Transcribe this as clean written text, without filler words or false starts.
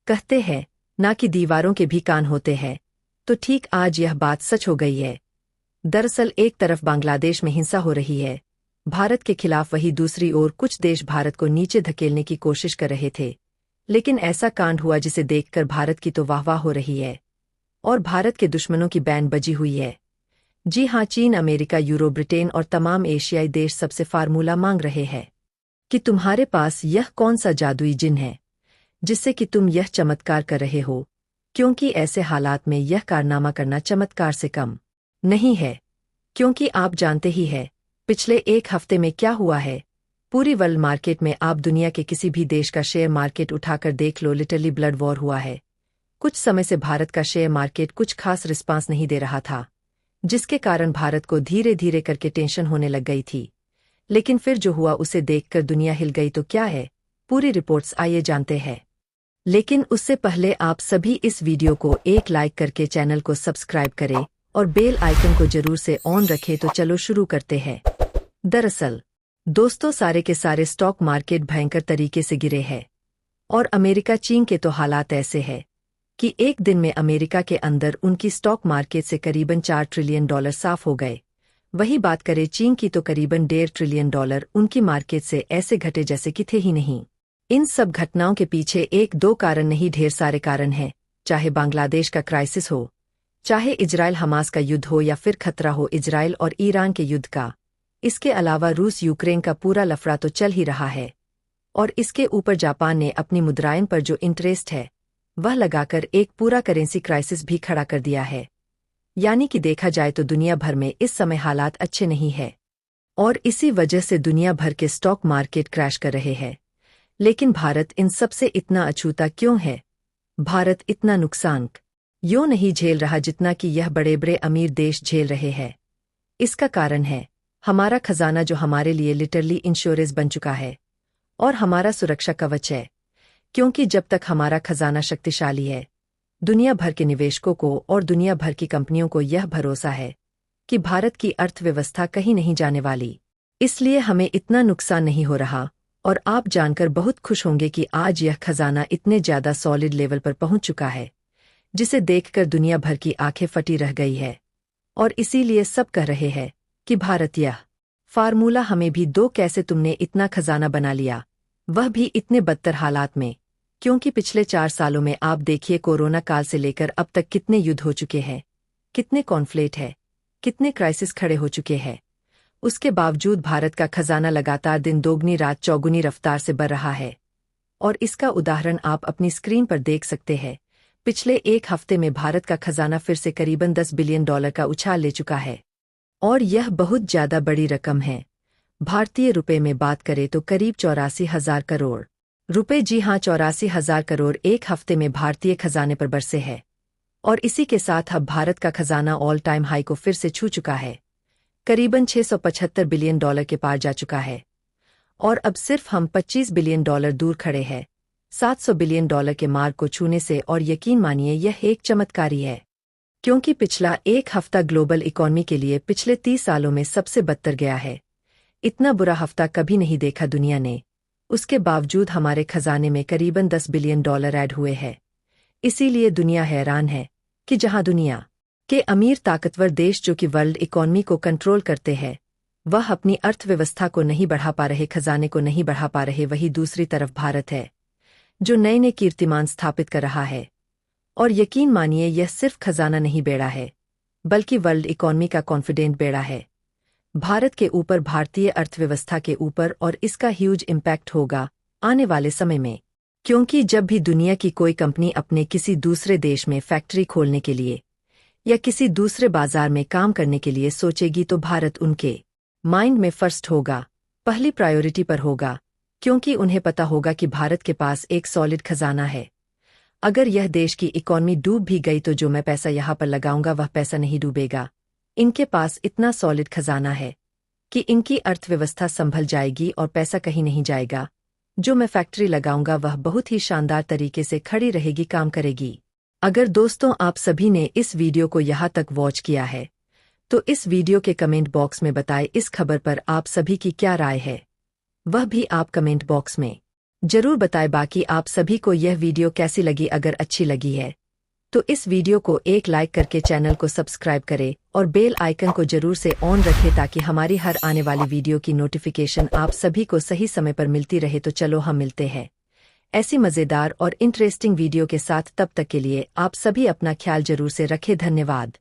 कहते हैं ना कि दीवारों के भी कान होते हैं, तो ठीक आज यह बात सच हो गई है। दरअसल एक तरफ बांग्लादेश में हिंसा हो रही है भारत के खिलाफ, वही दूसरी ओर कुछ देश भारत को नीचे धकेलने की कोशिश कर रहे थे। लेकिन ऐसा कांड हुआ जिसे देखकर भारत की तो वाहवाह हो रही है और भारत के दुश्मनों की बैंड बजी हुई है। जी हाँ, चीन, अमेरिका, यूरो, ब्रिटेन और तमाम एशियाई देश सबसे फार्मूला मांग रहे हैं कि तुम्हारे पास यह कौन सा जादुई जिन है जिससे कि तुम यह चमत्कार कर रहे हो, क्योंकि ऐसे हालात में यह कारनामा करना चमत्कार से कम नहीं है। क्योंकि आप जानते ही हैं पिछले एक हफ्ते में क्या हुआ है। पूरी वर्ल्ड मार्केट में आप दुनिया के किसी भी देश का शेयर मार्केट उठाकर देख लो, लिटरली ब्लड वॉर हुआ है। कुछ समय से भारत का शेयर मार्केट कुछ खास रिस्पांस नहीं दे रहा था, जिसके कारण भारत को धीरे धीरे करके टेंशन होने लग गई थी। लेकिन फिर जो हुआ उसे देखकर दुनिया हिल गई। तो क्या है पूरी रिपोर्ट्स, आइए जानते हैं। लेकिन उससे पहले आप सभी इस वीडियो को एक लाइक करके चैनल को सब्सक्राइब करें और बेल आइकन को जरूर से ऑन रखें। तो चलो शुरू करते हैं। दरअसल दोस्तों, सारे के सारे स्टॉक मार्केट भयंकर तरीके से गिरे हैं और अमेरिका, चीन के तो हालात ऐसे हैं कि एक दिन में अमेरिका के अंदर उनकी स्टॉक मार्केट से करीबन $4 ट्रिलियन साफ हो गए। वही बात करें चीन की तो करीबन $1.5 ट्रिलियन उनकी मार्केट से ऐसे घटे जैसे कि थे ही नहीं। इन सब घटनाओं के पीछे एक दो कारण नहीं, ढेर सारे कारण हैं। चाहे बांग्लादेश का क्राइसिस हो, चाहे इजराइल हमास का युद्ध हो, या फिर खतरा हो इजराइल और ईरान के युद्ध का। इसके अलावा रूस यूक्रेन का पूरा लफड़ा तो चल ही रहा है और इसके ऊपर जापान ने अपनी मुद्रायन पर जो इंटरेस्ट है वह लगाकर एक पूरा करेंसी क्राइसिस भी खड़ा कर दिया है। यानी कि देखा जाए तो दुनिया भर में इस समय हालात अच्छे नहीं है और इसी वजह से दुनिया भर के स्टॉक मार्केट क्रैश कर रहे हैं। लेकिन भारत इन सबसे इतना अछूता क्यों है? भारत इतना नुकसान यूं नहीं झेल रहा जितना कि यह बड़े बड़े अमीर देश झेल रहे हैं। इसका कारण है हमारा खजाना, जो हमारे लिए लिटरली इंश्योरेंस बन चुका है और हमारा सुरक्षा कवच है। क्योंकि जब तक हमारा खजाना शक्तिशाली है, दुनिया भर के निवेशकों को और दुनिया भर की कंपनियों को यह भरोसा है कि भारत की अर्थव्यवस्था कहीं नहीं जाने वाली। इसलिए हमें इतना नुकसान नहीं हो रहा। और आप जानकर बहुत खुश होंगे कि आज यह खजाना इतने ज्यादा सॉलिड लेवल पर पहुंच चुका है जिसे देखकर दुनिया भर की आंखें फटी रह गई है। और इसीलिए सब कह रहे हैं कि भारत, यह फार्मूला हमें भी दो, कैसे तुमने इतना खजाना बना लिया, वह भी इतने बदतर हालात में। क्योंकि पिछले 4 सालों में आप देखिए, कोरोना काल से लेकर अब तक कितने युद्ध हो चुके हैं, कितने कॉन्फ्लिक्ट है, कितने क्राइसिस खड़े हो चुके हैं। उसके बावजूद भारत का खजाना लगातार दिन दोगुनी रात चौगुनी रफ्तार से बढ़ रहा है। और इसका उदाहरण आप अपनी स्क्रीन पर देख सकते हैं। पिछले एक हफ्ते में भारत का खजाना फिर से करीबन $10 बिलियन का उछाल ले चुका है और यह बहुत ज्यादा बड़ी रकम है। भारतीय रुपए में बात करें तो करीब 84,000 करोड़ रुपए। जी हाँ, 84,000 करोड़ एक हफ्ते में भारतीय खजाने पर बरसे है। और इसी के साथ अब भारत का खजाना ऑल टाइम हाई को फिर से छू चुका है, करीबन $675 बिलियन के पार जा चुका है। और अब सिर्फ हम $25 बिलियन दूर खड़े हैं $700 बिलियन के मार्ग को छूने से। और यकीन मानिए यह एक चमत्कारी है, क्योंकि पिछला एक हफ्ता ग्लोबल इकॉनमी के लिए पिछले 30 सालों में सबसे बदतर गया है। इतना बुरा हफ्ता कभी नहीं देखा दुनिया ने। उसके बावजूद हमारे खजाने में करीबन $10 बिलियन ऐड हुए हैं। इसीलिए दुनिया हैरान है कि जहां दुनिया के अमीर ताकतवर देश, जो कि वर्ल्ड इकॉनमी को कंट्रोल करते हैं, वह अपनी अर्थव्यवस्था को नहीं बढ़ा पा रहे, खजाने को नहीं बढ़ा पा रहे, वही दूसरी तरफ भारत है जो नए नए कीर्तिमान स्थापित कर रहा है। और यकीन मानिए यह सिर्फ खजाना नहीं बेड़ा है, बल्कि वर्ल्ड इकॉनमी का कॉन्फिडेंट बेड़ा है भारत के ऊपर, भारतीय अर्थव्यवस्था के ऊपर। और इसका ह्यूज इम्पैक्ट होगा आने वाले समय में। क्योंकि जब भी दुनिया की कोई कंपनी अपने किसी दूसरे देश में फैक्ट्री खोलने के लिए या किसी दूसरे बाजार में काम करने के लिए सोचेगी तो भारत उनके माइंड में फर्स्ट होगा, पहली प्रायोरिटी पर होगा। क्योंकि उन्हें पता होगा कि भारत के पास एक सॉलिड खजाना है। अगर यह देश की इकॉनमी डूब भी गई तो जो मैं पैसा यहाँ पर लगाऊंगा वह पैसा नहीं डूबेगा। इनके पास इतना सॉलिड खजाना है कि इनकी अर्थव्यवस्था संभल जाएगी और पैसा कहीं नहीं जाएगा। जो मैं फैक्ट्री लगाऊंगा वह बहुत ही शानदार तरीके से खड़ी रहेगी, काम करेगी। अगर दोस्तों आप सभी ने इस वीडियो को यहाँ तक वॉच किया है तो इस वीडियो के कमेंट बॉक्स में बताएं इस खबर पर आप सभी की क्या राय है, वह भी आप कमेंट बॉक्स में जरूर बताएं। बाकी आप सभी को यह वीडियो कैसी लगी। अगर अच्छी लगी है तो इस वीडियो को एक लाइक करके चैनल को सब्सक्राइब करें और बेल आइकन को जरूर से ऑन रखें ताकि हमारी हर आने वाली वीडियो की नोटिफिकेशन आप सभी को सही समय पर मिलती रहे। तो चलो हम मिलते हैं ऐसी मज़ेदार और इंटरेस्टिंग वीडियो के साथ। तब तक के लिए आप सभी अपना ख्याल जरूर से रखें। धन्यवाद।